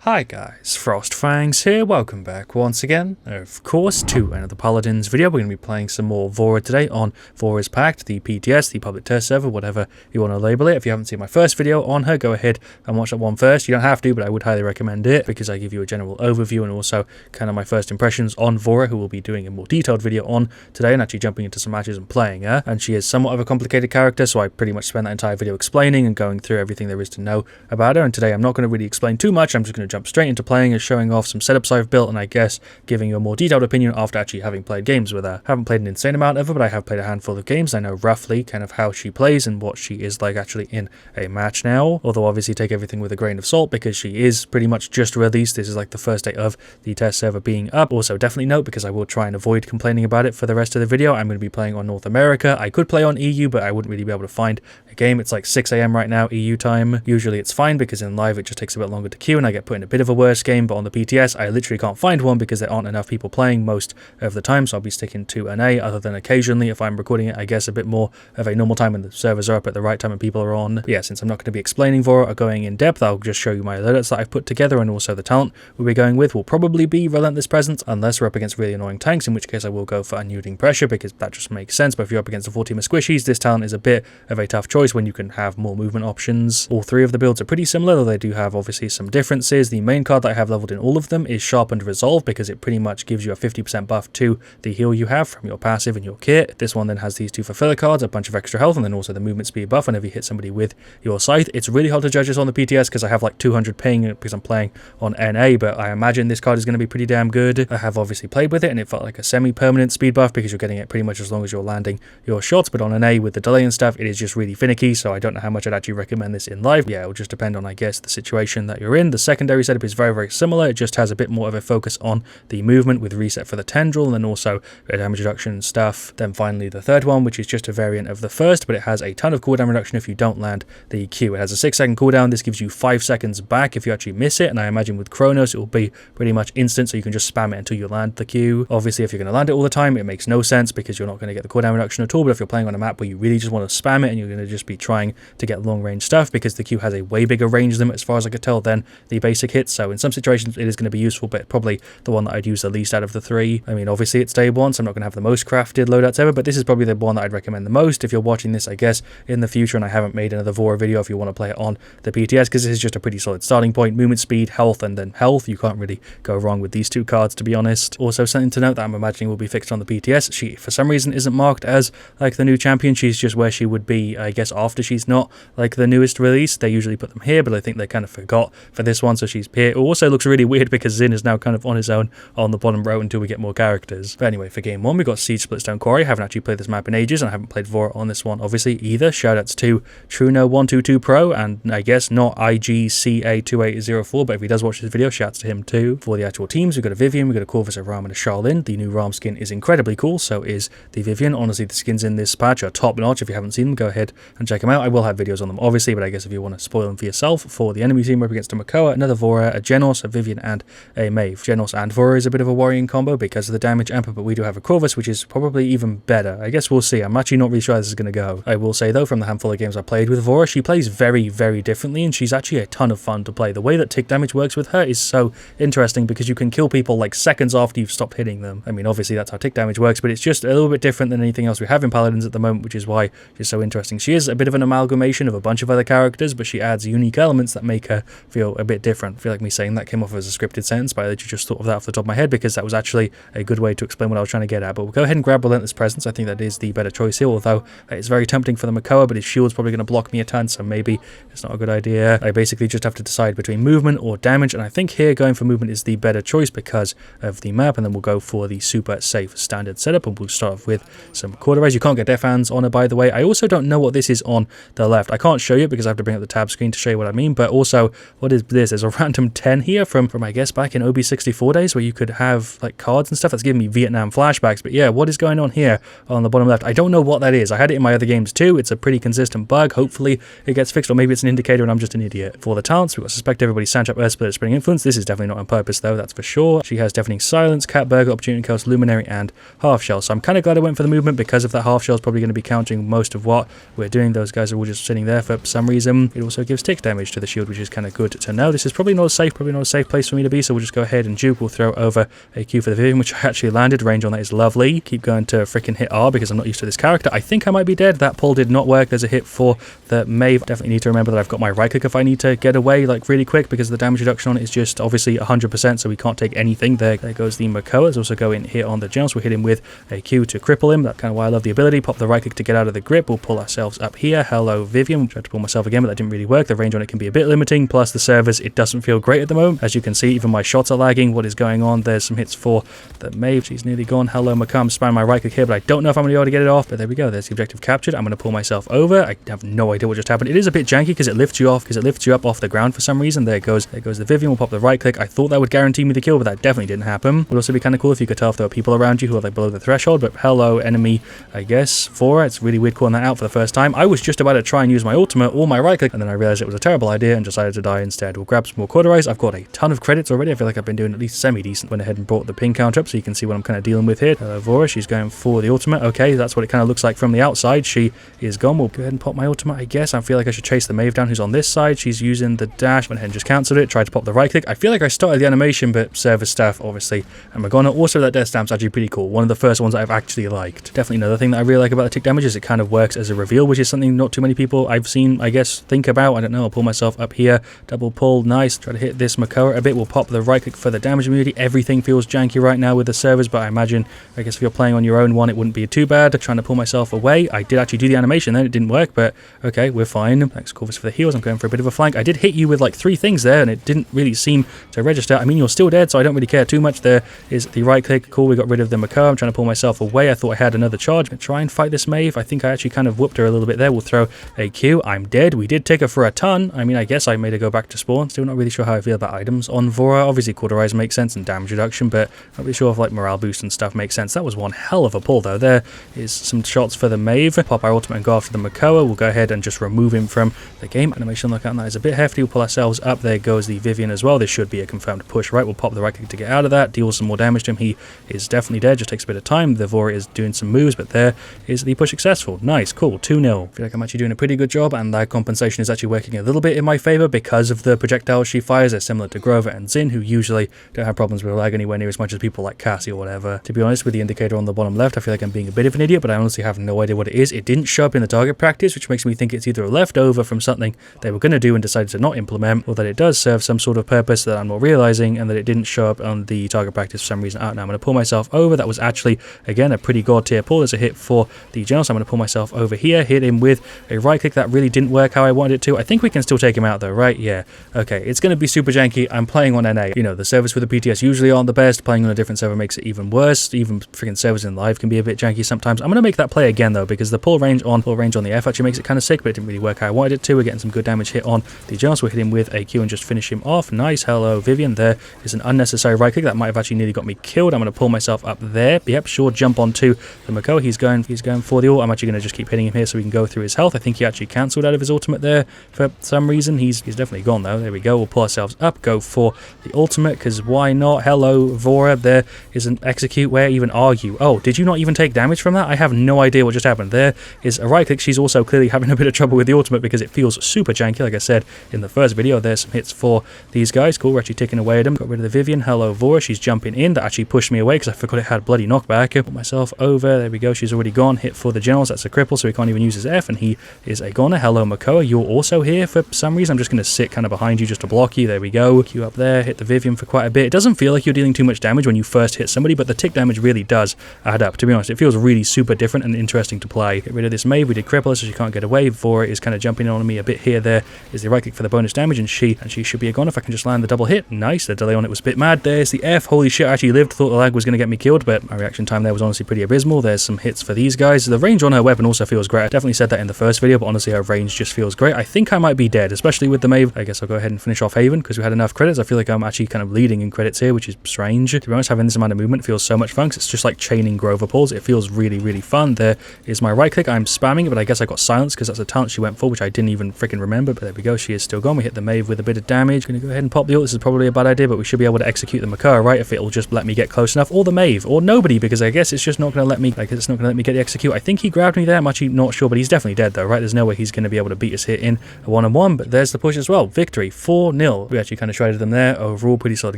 Hi guys, FrostFangs here, welcome back once again, of course, to another Paladins video. We're going to be playing some more Vora today on Vora's the PTS, the public test server, whatever you want to label it. If you haven't seen my first video on her, go ahead and watch that one first. You don't have to, but I would highly recommend it because I give you a general overview and also kind of my first impressions on Vora, who will be doing a more detailed video on today and actually jumping into some matches and playing her. And she is somewhat of a complicated character, so I pretty much spent that entire video explaining and going through everything there is to know about her. And today I'm not going to really explain too much, I'm just going to jump straight into playing and showing off some setups I've built, and I guess giving you a more detailed opinion after actually having played games with her. Haven't played an insane amount of her, but I have played a handful of games. I know roughly kind of how she plays and what she is like actually in a match now, although obviously take everything with a grain of salt because she is pretty much just released. This is like the first day of the test server being up. Also definitely note, because I will try and avoid complaining about it for the rest of the video, I'm going to be playing on North America. I could play on EU, but I wouldn't really be able to find a game. It's like 6 AM right now EU time. Usually it's fine because in live it just takes a bit longer to queue and I get put in a bit of a worse game, but on the PTS I literally can't find one because there aren't enough people playing most of the time, so I'll be sticking to an A, other than occasionally if I'm recording it I guess a bit more of a normal time and the servers are up at the right time and people are on. But yeah, since I'm not going to be explaining Vora or going in depth, I'll just show you my loadouts that I've put together, and also the talent we'll be going with will probably be Relentless Presence unless we're up against really annoying tanks, in which case I will go for Unyielding Pressure because that just makes sense. But if you're up against a full team of squishies, this talent is a bit of a tough choice when you can have more movement options. All three of the builds are pretty similar, though they do have obviously some differences. The main card that I have leveled in all of them is Sharpened Resolve because it pretty much gives you a 50% buff to the heal you have from your passive and your kit. This one then has these two fulfiller cards, a bunch of extra health, and then also the movement speed buff whenever you hit somebody with your scythe. It's really hard to judge this on the PTS because I have like 200 ping because I'm playing on NA, but I imagine this card is going to be pretty damn good. I have obviously played with it and it felt like a semi-permanent speed buff because you're getting it pretty much as long as you're landing your shots, but on NA with the delay and stuff, it is just really finicky, so I don't know how much I'd actually recommend this in live. Yeah, it'll just depend on, I guess, the situation that you're in. The secondary setup is very, very similar. It just has a bit more of a focus on the movement with reset for the tendril and then also damage reduction and stuff. Then finally the third one, which is just a variant of the first, but it has a ton of cooldown reduction if you don't land the Q. It has a 6-second cooldown. This gives you 5 seconds back if you actually miss it, and I imagine with Chronos it will be pretty much instant, so you can just spam it until you land the Q. Obviously if you're going to land it all the time, it makes no sense because you're not going to get the cooldown reduction at all, but if you're playing on a map where you really just want to spam it and you're going to just be trying to get long range stuff, because the Q has a way bigger range limit as far as I could tell than the basic hits, so in some situations it is going to be useful, but probably the one that I'd use the least out of the three. I mean, obviously it's day one, so I'm not going to have the most crafted loadouts ever, but this is probably the one that I'd recommend the most if you're watching this, I guess, in the future, and I haven't made another Vora video if you want to play it on the PTS, because this is just a pretty solid starting point. Movement speed, health, and then health. You can't really go wrong with these two cards, to be honest. Also, something to note that I'm imagining will be fixed on the PTS. She, for some reason, isn't marked as like the new champion. She's just where she would be, I guess, after she's not like the newest release. They usually put them here, but I think they kind of forgot for this one, so she's here. It also looks really weird because Zin is now kind of on his own on the bottom row until we get more characters. But anyway, for game one, we got Siege Splitstone Quarry. I haven't actually played this map in ages, and I haven't played Vora on this one, obviously, either. Shoutouts to Truno122 Pro, and I guess not IGCA2804, but if he does watch this video, shouts to him too. For the actual teams, we've got a Vivian, we've got a Corvus, a Ram, and a Charlene. The new Ram skin is incredibly cool, so is the Vivian. Honestly, the skins in this patch are top notch. If you haven't seen them, go ahead and check them out. I will have videos on them, obviously, but I guess if you want to spoil them for yourself, for the enemy team, we're up against a Makoa, another Vora, a Genos, a Vivian, and a Maeve. Genos and Vora is a bit of a worrying combo because of the damage amper, but we do have a Corvus, which is probably even better. I guess we'll see. I'm actually not really sure how this is going to go. I will say, though, from the handful of games I played with Vora, she plays very, very differently, and she's actually a ton of fun to play. The way that tick damage works with her is so interesting because you can kill people like seconds after you've stopped hitting them. I mean, obviously that's how tick damage works, but it's just a little bit different than anything else we have in Paladins at the moment, which is why she's so interesting. She is a bit of an amalgamation of a bunch of other characters, but she adds unique elements that make her feel a bit different. I feel like me saying that came off as a scripted sentence, but I literally just thought of that off the top of my head because that was actually a good way to explain what I was trying to get at. But we'll go ahead and grab Relentless Presence. I think that is the better choice here, although it's very tempting for the Makoa, but his shield's probably going to block me a ton, so maybe it's not a good idea. I basically just have to decide between movement or damage, and I think here going for movement is the better choice because of the map, and then we'll go for the super safe standard setup, and we'll start off with some cauterized. You can't get Death Hands on it, by the way. I also don't know what this is on the left. I can't show you because I have to bring up the tab screen to show you what I mean, but also, what is this? There's a random 10 here from I guess back in OB64 days where you could have like cards and stuff. That's giving me Vietnam flashbacks, but yeah, what is going on here on the bottom left? I don't know what that is. I had it in my other games too. It's a pretty consistent bug. Hopefully it gets fixed, or maybe it's an indicator and I'm just an idiot. For the talents, we've got Suspect Everybody, Sandtrap, Earth Split, Spring Influence. This is definitely not on purpose though, that's for sure. She has Deafening Silence, Cat Burger, Opportunity Curse, Luminary, and Half Shell. So I'm kind of glad I went for the movement because of that Half Shell is probably going to be countering most of what we're doing. Those guys are all just sitting there for some reason. It also gives tick damage to the shield, which is kind of good to know. This is probably probably not a safe place for me to be, so we'll just go ahead and juke. We'll throw over a Q for the Vivian, which I actually landed. Range on that is lovely. Keep going to freaking hit R because I'm not used to this character. I think I might be dead. That pull did not work. There's a hit for the Maeve. Definitely need to remember that I've got my right click if I need to get away like really quick, because the damage reduction on it is just obviously 100%, so we can't take anything. There goes the Makoa. Let's also go in here on the Jones. We'll hit him with a Q to cripple him. That's kind of why I love the ability. Pop the right click to get out of the grip. We'll pull ourselves up here. Hello, Vivian. Tried to pull myself again, but that didn't really work. The range on it can be a bit limiting, plus the service, it doesn't feel great at the moment. As you can see, even my shots are lagging. What is going on? There's some hits for the Maeve. She's nearly gone. Hello, Makoa. I'm spamming my right click here, but I don't know if I'm going to be able to get it off. But there we go. There's the objective captured. I'm going to pull myself over. I have no idea what just happened. It is a bit janky because it lifts you off, because it lifts you up off the ground for some reason. There goes the Vivian. We'll pop the right click. I thought that would guarantee me the kill, but that definitely didn't happen. Would also be kind of cool if you could tell if there were people around you who are like below the threshold. But hello, enemy, I guess. Vora. It's really weird calling that out for the first time. I was just about to try and use my ultimate or my right click, and then I realized it was a terrible idea and decided to die instead. We'll grab some more cauterize. I've got a ton of credits already. I feel like I've been doing at least semi-decent. Went ahead and brought the ping counter up so you can see what I'm kind of dealing with here. Vora, she's going for the ultimate. Okay, that's what it kind of looks like from the outside. She is gone. We'll go ahead and pop my ultimate, I guess. I feel like I should chase the Maeve down who's on this side. She's using the dash. Went ahead and just cancelled it. Tried to pop the right click. I feel like I started the animation, but service staff, obviously, and Magona. Also, that death stamp's actually pretty cool. One of the first ones I've actually liked. Definitely another thing that I really like about the tick damage is it kind of works as a reveal, which is something not too many people I've seen, I guess, think about. I don't know. I'll pull myself up here. Double pull. Nice. Try to hit this Makoa a bit. We'll pop the right click for the damage immunity. Everything feels janky right now with the servers, but I imagine, I guess if you're playing on your own one, it wouldn't be too bad. Trying to pull myself away. I did actually do the animation then. It didn't work, but okay, we're fine. Thanks, Corvus, for the heals. I'm going for a bit of a flank. I did hit you with like 3 things there, and it didn't really seem to register. I mean, you're still dead, so I don't really care too much. There is the right click. Cool, we got rid of the Makoa. I'm trying to pull myself away. I thought I had another charge. I'm gonna try and fight this Maeve. I think I actually kind of whooped her a little bit there. We'll throw a Q. I'm dead. We did take her for a ton. I mean, I guess I made her go back to spawn. Still not really sure how I feel about items on Vora. Obviously, cauterize makes sense and damage reduction, but not really sure if like morale boost and stuff makes sense. That was one hell of a pull though. There is some shots for the Maeve. Pop our ultimate and go after the Makoa. We'll go ahead and just remove him from the game. Animation look on that is a bit hefty. We'll pull ourselves up. There goes the Vivian as well. This should be a confirmed push, right? We'll pop the right click to get out of that. Deal some more damage to him. He is definitely dead. Just takes a bit of time. The Vora is doing some moves, but there is the push successful. Nice, cool. 2-0. I feel like I'm actually doing a pretty good job, and that compensation is actually working a little bit in my favor because of the projectiles she fires. They're similar to Grover and Zin, who usually don't have problems with lag anywhere near as much as people like Cassie or whatever. To be honest, with the indicator on the bottom left, I feel like I'm being a bit of an idiot, but I honestly have no idea what it is. It didn't show up in the target practice, which makes me think it's either a leftover from something they were going to do and decided to not implement, or that it does serve some sort of purpose that I'm not realizing, and that it didn't show up on the target practice for some reason. Now I'm going to pull myself over. That was actually, again, a pretty god tier pull. There's a hit for the general, so I'm going to pull myself over here, hit him with a right click. That really didn't work how I wanted it to. I think we can still take him out though, right? Yeah. Okay, it's going to be super janky. I'm playing on NA. You know, the servers for the PTS usually aren't the best. Playing on a different server makes it even worse. Even freaking servers in live can be a bit janky sometimes. I'm going to make that play again though, because the pull range on the F actually makes it kind of sick, but it didn't really work how I wanted it to. We're getting some good damage hit on the general, so we'll hit him with a Q and just finish him off. Nice. Hello, Vivian. There is an unnecessary right click. That might have actually nearly got me killed. I'm going to pull myself up there. Yep, sure, jump onto the Makoa. He's going for the ult. I'm actually going to just keep hitting him here so we can go through his health. I think he actually cancelled out of his ultimate there for some reason. He's definitely gone though. There we go. We'll pull ourselves up, go for the ultimate, because why not? Hello, Vora. There is an execute. Where even are you? Oh, did you not even take damage from that? I have no idea what just happened. There is a right click. She's also clearly having a bit of trouble with the ultimate because it feels super janky, like I said in the first video. There's some hits for these guys. Cool, we're actually taking away at them. Got rid of the Vivian. Hello, Vora. She's jumping in. That actually pushed me away because I forgot it had bloody knockback. Put myself over. There we go. She's already gone. Hit for the generals. That's a cripple, so he can't even use his F, and he is a goner. Hello, Makoa. You're also here for some reason. I'm just going to sit kind of behind you just to block you. There we go. Q up there. Hit the Vivian for quite a bit. It doesn't feel like you're dealing too much damage when you first hit somebody, but the tick damage really does add up. To be honest, it feels really super different and interesting to play. Get rid of this Maeve. We did cripple her so she can't get away. Vora is kind of jumping on me a bit here. There is the right click for the bonus damage, and she should be a goner if I can just land the double hit. Nice. The delay on it was a bit mad. There's the F. Holy shit, I actually lived. Thought the lag was going to get me killed, but my reaction time there was honestly pretty abysmal. There's some hits for these guys. The range on her weapon also feels great. I definitely said that in the first video, but honestly her range just feels great. I think I might be dead, especially with the Maeve. I guess I'll go ahead and finish off Haven because we had enough credits. I feel like I'm actually kind of leading in credits here, which is strange. To be honest, having this amount of movement feels so much fun because it's just like chaining Grover pulls. It feels really, really fun. There is my right click. I'm spamming it, but I guess I got silenced because that's a talent she went for, which I didn't even freaking remember. But there we go. She is still gone. We hit the Maeve with a bit of damage. Gonna go ahead and pop the ult. This is probably a bad idea, but we should be able to execute the Makoa, right? If it'll just let me get close enough, or the Maeve, or nobody, because I guess it's just not going to let me, like, it's not going to let me get the execute. I think he grabbed me there. I'm actually not sure, but he's definitely dead though, right? There's no way he's going to be able to beat us here in a one-on-one, but there's the push as well. Victory, 4-0. 4-0. We actually kind of shredded them there. Overall, pretty solid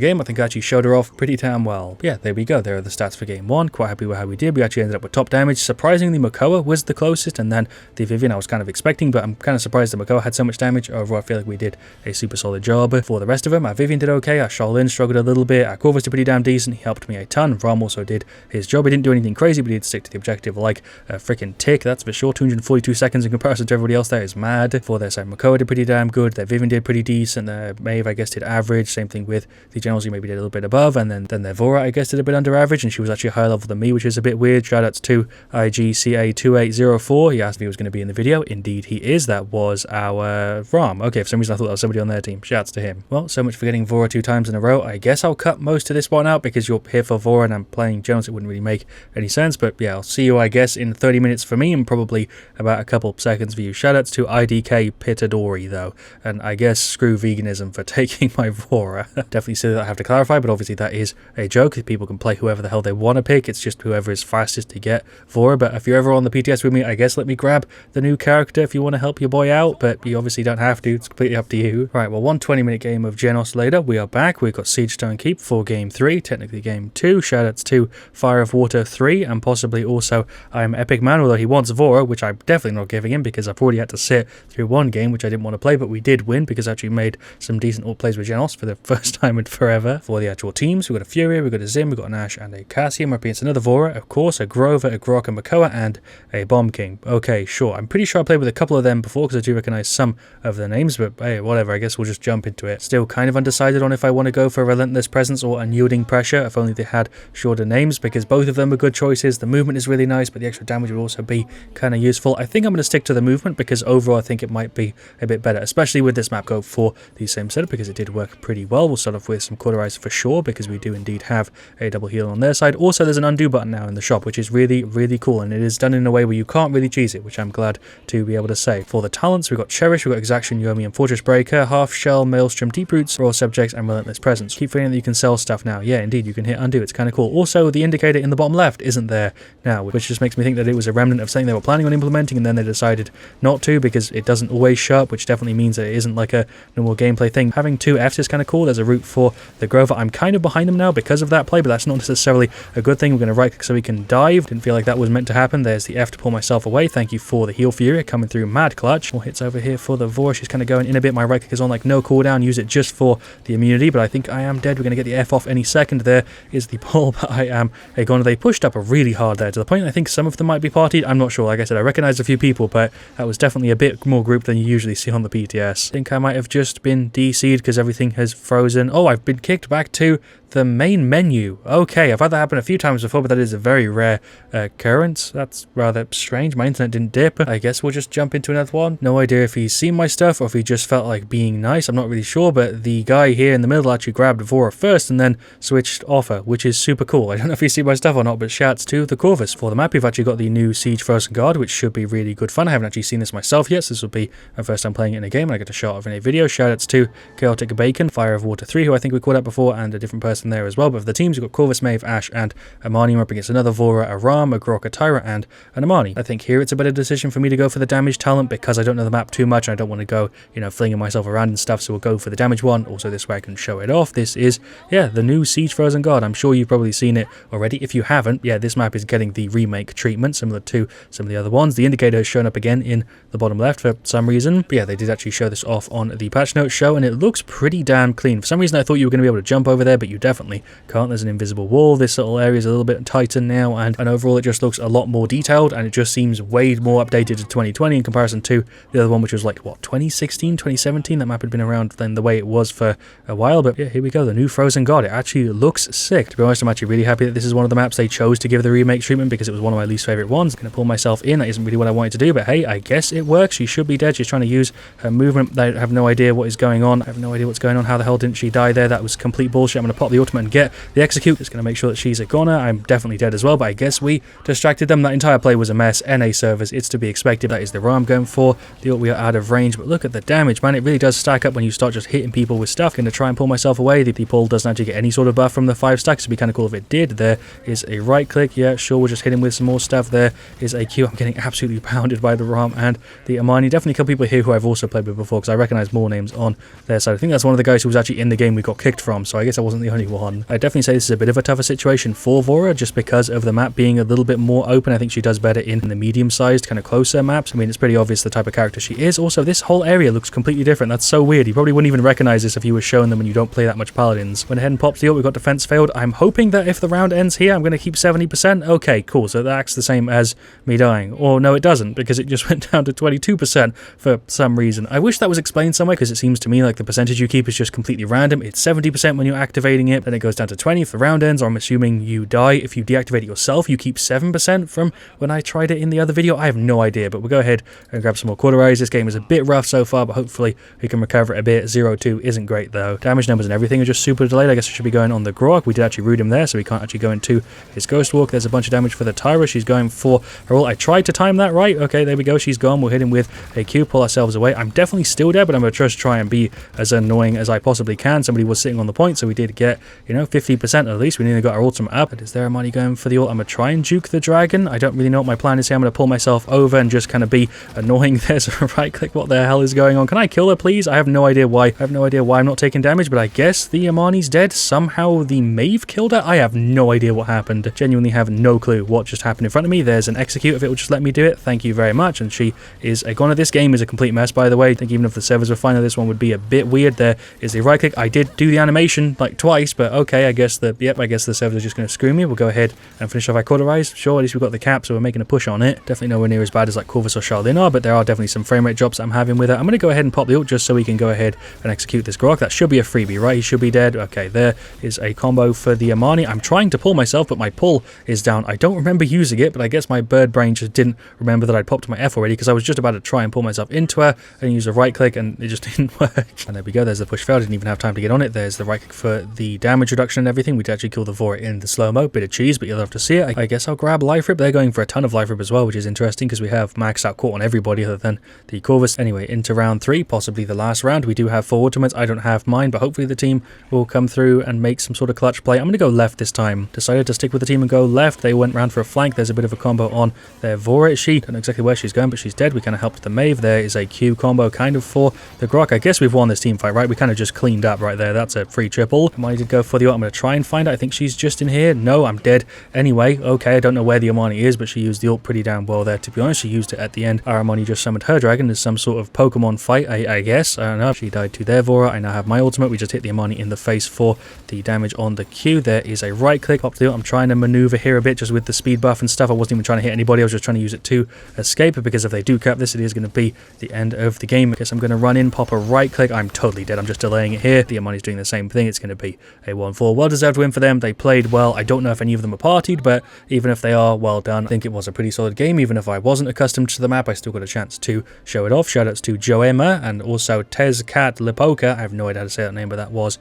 game. I think I actually showed her off pretty damn well. Yeah, there we go. There are the stats for game 1. Quite happy with how we did. We actually ended up with top damage. Surprisingly, Makoa was the closest, and then the Vivian I was kind of expecting, but I'm kind of surprised that Makoa had so much damage. Overall, I feel like we did a super solid job. For the rest of them, our Vivian did okay. Our Shaolin struggled a little bit. Our Corvus did pretty damn decent. He helped me a ton. Rom also did his job. He didn't do anything crazy, but he did stick to the objective like a freaking tick. That's for sure. 242 seconds in comparison to everybody else. That is mad. For their side, Makoa did pretty damn good. Their Vivian did pretty decent. Their Maeve, I guess, did average. Same thing with the Generals, who maybe did a little bit above. And then their Vora, I guess, did a bit under average. And she was actually a higher level than me, which is a bit weird. Shoutouts to IGCA2804. He asked if he was going to be in the video. Indeed, he is. That was our Rom. Okay, for some reason I thought that was somebody on their team. Shouts to him. Well, so much for getting Vora 2 times in a row. I guess I'll cut most of this one out because you're here for Vora and I'm playing Jones. It wouldn't really make any sense. But yeah, I'll see you, I guess, in 30 minutes for me and probably about a couple seconds for you. Shoutouts to IDK Pitadori, though. And I guess screw veganism for taking my Vora. Definitely say that I have to clarify, but obviously that is a joke. People can play whoever the hell they want to pick. It's just whoever is fastest to get Vora. But if you're ever on the PTS with me, I guess let me grab the new character if you want to help your boy out. But you obviously don't have to. It's completely up to you. Right, well, 1 20-minute game of Genos later. We are back. We've got Siegestone Keep for game 3. Technically game 2. Shoutouts to Fire of Water 3 and possibly also I'm Epic Man, although he wants Vora, which I'm definitely not giving him because I've already had to sit through one game which I didn't want to play, but we did win because I actually made some decent alt plays with Genos for the first time in forever. For the actual teams, we've got a Fury, we've got a Zim, we've got an Ash and a Cassian. We're up against another Vora, of course, a Grover, a Grok, a Makoa, and a Bomb King. Okay, sure. I'm pretty sure I played with a couple of them before because I do recognize some of the names, but hey, whatever. I guess we'll just jump into it. Still kind of undecided on if I want to go for a Relentless Presence or Unyielding Pressure, if only they had shorter names, because both of them are good choices. The movement is really nice, but the extra damage would also be kind of useful. I think I'm going to stick to the movement because overall I think it might be a bit better, especially with this map. Go for the same setup because it did work pretty well. We'll start off with some Cauterizer for sure because we do indeed have a double heal on their side. Also, there's an undo button now in the shop, which is really, really cool, and it is done in a way where you can't really cheese it, which I'm glad to be able to say. For the talents, we've got Cherish, we've got Exaction, Yomi, and Fortress Breaker, Half Shell, Maelstrom, Deep Roots, Raw Subjects, and Relentless Presence. Keep feeling that you can sell stuff now. Yeah, indeed, you can hit undo. It's kind of cool. Also, the indicator in the bottom left isn't there now, which just makes me think that it was a remnant of something they were planning on implementing, and then they decided not to because it doesn't always show up, which definitely means that it isn't like a normal gameplay thing. Having 2 Fs is kind of cool. There's a route for the Grover. I'm kind of behind them now because of that play, but that's not necessarily a good thing. We're going to right click so we can dive. Didn't feel like that was meant to happen. There's the F to pull myself away. Thank you for the heal Fury coming through mad clutch. More hits over here for the Vora. She's kind of going in a bit. My right click is on like no cooldown. Use it just for the immunity, but I think I am dead. We're going to get the F off any second. There is the pull, but I am gone. They pushed up really hard there to the point I think some of them might be partied. I'm not sure. Like I said, I recognized a few people, but that was definitely a bit more group than you usually see on the PTS. I think I might have just been DC'd because everything has frozen. Oh, I've been kicked back to the main menu. Okay, I've had that happen a few times before, but that is a very rare occurrence. That's rather strange. My internet didn't dip. I guess we'll just jump into another one. No idea if he's seen my stuff or if he just felt like being nice. I'm not really sure, but the guy here in the middle actually grabbed Vora first and then switched offer, which is super cool. I don't know if he's seen my stuff or not, but shouts to the Corvus. For the map, we've actually got the new Siege Frozen Guard, which should be really good fun. I haven't actually seen this myself yet, so this will be my first time playing it in a game, and I get a shot of in a video. Shoutouts to Chaotic Bacon, Fire of Water 3, who I think we called out before, and a different person there as well. But for the teams, we've got Corvus, Maeve, Ash, and Amani. We're up against another Vora, a Ram, a Grok, a Tyra, and an Amani. I think here it's a better decision for me to go for the damage talent because I don't know the map too much and I don't want to go, you know, flinging myself around and stuff, so we'll go for the damage one. Also, this way I can show it off. This is, yeah, the new Siege Frozen Guard. I'm sure you've probably seen it already. If you haven't, yeah, this map is getting the remake treatment, similar to some of the other ones. The indicator has shown up again in the bottom left for some reason. But yeah, they did actually show this off on the patch notes show, and it looks pretty damn clean. For some reason, I thought you were going to be able to jump over there, but you definitely can't. There's an invisible wall. This little area is a little bit tighter now, and overall it just looks a lot more detailed, and it just seems way more updated to 2020 in comparison to the other one, which was like, what, 2016, 2017? That map had been around then the way it was for a while, but yeah, here we go, the new Frozen Guard. It actually looks sick. To be honest, I'm actually really happy that this is one of the maps they chose to give the remake treatment because it was one of my least favorite ones. I'm going to pull myself in. That isn't really what I wanted to do, but hey, I guess it works. She should be dead. She's trying to use her movement. I have no idea what is going on. I have no idea what's going on. How the hell didn't she die there? That was complete bullshit. I'm going to pop the ultimate and get the execute. Just going to make sure that she's a goner. I'm definitely dead as well, but I guess we distracted them. That entire play was a mess. NA servers, it's to be expected. That is the row I'm going for. The ult, we are out of range, but look at the damage, man. It really does stack up when you start just hitting people with stuff. Going to try and pull myself away. The pull doesn't actually get any sort of buff from the 5 stacks. It'd be kind of cool if it did. There is a right click. Yeah, sure, we'll just hit him with some more stuff. There is a Q. I'm getting absolutely pounded by the Ram and the Amani. Definitely a couple people here who I've also played with before, because I recognize more names on their side. I think that's one of the guys who was actually in the game we got kicked from, so I guess I wasn't the only one. I'd definitely say this is a bit of a tougher situation for Vora, just because of the map being a little bit more open. I think she does better in the medium-sized, kind of closer maps. I mean, it's pretty obvious the type of character she is. Also, this whole area looks completely different. That's so weird. You probably wouldn't even recognize this if you were showing them when you don't play that much Paladins. Went ahead and popped the ult. We got defense failed. I'm hoping that if the round ends here, I'm going to keep 70%. Okay, cool. So that acts the same as me dying. Or no, it doesn't, because it just went down to 22% for some reason. I wish that was explained somewhere, because it seems to me like the percentage you keep is just completely random. It's 70% when you're activating it, then it goes down to 20 if the round ends, or I'm assuming you die. If you deactivate it yourself, you keep 7% from when I tried it in the other video. I have no idea, but we'll go ahead and grab some more cauterize. This game is a bit rough so far, but hopefully we can recover it a bit. 0-2 isn't great though. Damage numbers and everything are just super delayed. I guess we should be going on the Grok. We did actually root him there, so we can't actually go into his Ghost Walk. There's a bunch of damage for the Tyra. She's going for her ult. I tried to time that right. Okay, there we go. She's gone. We'll hit him with a Q, pull ourselves away. I'm definitely still dead, but I'm going to just try and be as annoying as I possibly can. Somebody was sitting on the point, so we did get, 50% at least. We nearly got our ultimate up. But is there a money going for the ult? I'm going to try and juke the dragon. I don't really know what my plan is here. I'm going to pull myself over and just kind of be annoying. There's a right click. What the hell is going on? Can I kill her, please? I have no idea why. I have no idea why I'm not taking damage, but I guess the Amani's dead. Somehow the Maeve killed her. I have no idea what happened. Genuinely have no clue what just happened in front of me. There's an execute if it will just let me do it. Thank you very much. And she is a goner. This game is a complete mess, by the way. I think even if the servers were fine, this one would be a bit weird. There is a right click. I did do the animation like twice, but okay, I guess the servers are just going to screw me. We'll go ahead and finish off our cauterize. Sure, at least we've got the cap, so we're making a push on it. Definitely nowhere near as bad as like Corvus or Charlene are, but there are definitely some frame rate drops that I'm having with it. I'm going to go ahead and pop the ult just so we can go ahead and execute this Grok. That should be a freebie, right? He should be dead. Okay, there is a combo for the Amani. I'm trying to pull myself, but my pull is down. I don't remember using it, but I guess my bird brain just didn't remember that I'd popped my F already, because I was just about to try and pull myself into her and use a right click, and it just didn't work. And there we go. There's the push failed. Didn't even have time to get on it. There's the right click for the damage reduction and everything. We did actually kill the Vora in the slow-mo. Bit of cheese, but you'll have to see it. I guess I'll grab life rip. They're going for a ton of life rip as well, which is interesting because we have maxed out caught on everybody other than the Corvus. Anyway, into round 3, possibly the last round. We do have 4 ultimates. I don't have mine, but hopefully the team will come through and make some sort of clutch play. I'm going to go left this time. Decided to stick with the team and go left. They went round for a flank. There's a bit of a combo on their Vora. She don't know exactly where she's going, but she's dead. We kind of helped the Maeve. There is a Q combo kind of for the Grok. I guess we've won this team fight, right? We kind of just cleaned up right there. That's a free triple. Amani did go for the ult. I'm going to try and find her. I think she's just in here. No, I'm dead anyway. Okay, I don't know where the Amani is, but she used the ult pretty damn well there, to be honest. She used it at the end. Our Amani just summoned her dragon as some sort of Pokemon fight, I guess. I don't know. She died to their Vora. I now have my ultimate. We just hit the Amani in the face for the damage on the Q. There is a right click. Pop the ult. I'm trying to maneuver here a bit just with the speed buff and stuff. I wasn't even trying to hit anybody. I was just trying to use it to escape, because if they do cap this, it is going to be the end of the game. I guess I'm going to run in, pop a right click. I'm totally dead. I'm just delaying it here. The Amani's doing the same thing. It's going to be a 1-4. Well-deserved win for them. They played well. I don't know if any of them are partied, but even if they are, well done. I think it was a pretty solid game. Even if I wasn't accustomed to the map, I still got a chance to show it off. Shoutouts to Joema and also Tezcat Lipoka. I have no idea how to say that name, but that was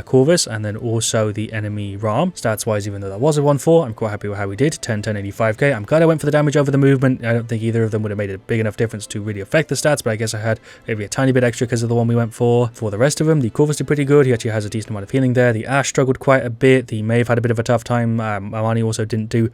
Corvus, and then also the enemy Ram. Stats-wise, even though that was a 1-4, I'm quite happy with how we did. 10, 10, 85k. I'm glad I went for the damage over the movement. I don't think either of them would have made a big enough difference to really affect the stats, but I guess I had maybe a tiny bit extra because of the one we went for. For the rest of them, the Corvus did pretty good. He actually has a decent amount of healing there. The Ash struggled quite a bit. The Maeve had a bit of a tough time. Amani also didn't do,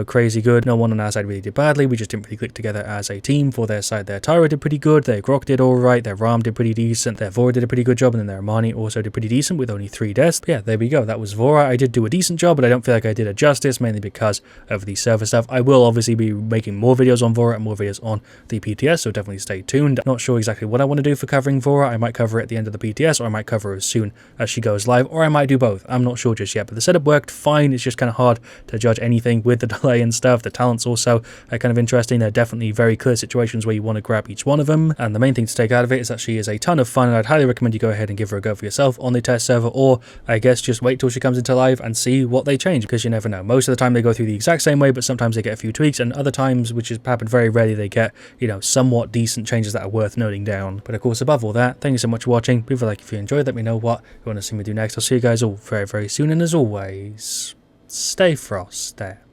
crazy good. No one on our side really did badly. We just didn't really click together as a team. For their side, their Tyra did pretty good. Their Grok did alright. Their Ram did pretty decent. Their Vora did a pretty good job, and then their Amani also did pretty decent with only 3 deaths. But yeah, there we go. That was Vora. I did do a decent job, but I don't feel like I did it justice, mainly because of the server stuff. I will obviously be making more videos on Vora and more videos on the PTS, so definitely stay tuned. Not sure exactly what I want to do for covering Vora. I might cover it at the end of the PTS, or I might cover her as soon as she goes live, or I might do both. I'm not sure just yet, but the setup worked fine. It's just kind of hard to judge anything with the delay and stuff. The talents also are kind of interesting. They're definitely very clear situations where you want to grab each one of them, and the main thing to take out of it is that she is a ton of fun, and I'd highly recommend you go ahead and give her a go for yourself on the test server, or I guess just wait till she comes into live and see what they change, because you never know. Most of the time they go through the exact same way, but sometimes they get a few tweaks, and other times, which has happened very rarely, they get, somewhat decent changes that are worth noting down. But of course, above all that, thank you so much for watching. Leave a like if you enjoyed. Let me know what you want to see me do next. I'll see you guys guys all very, very soon. And as always, stay frosty.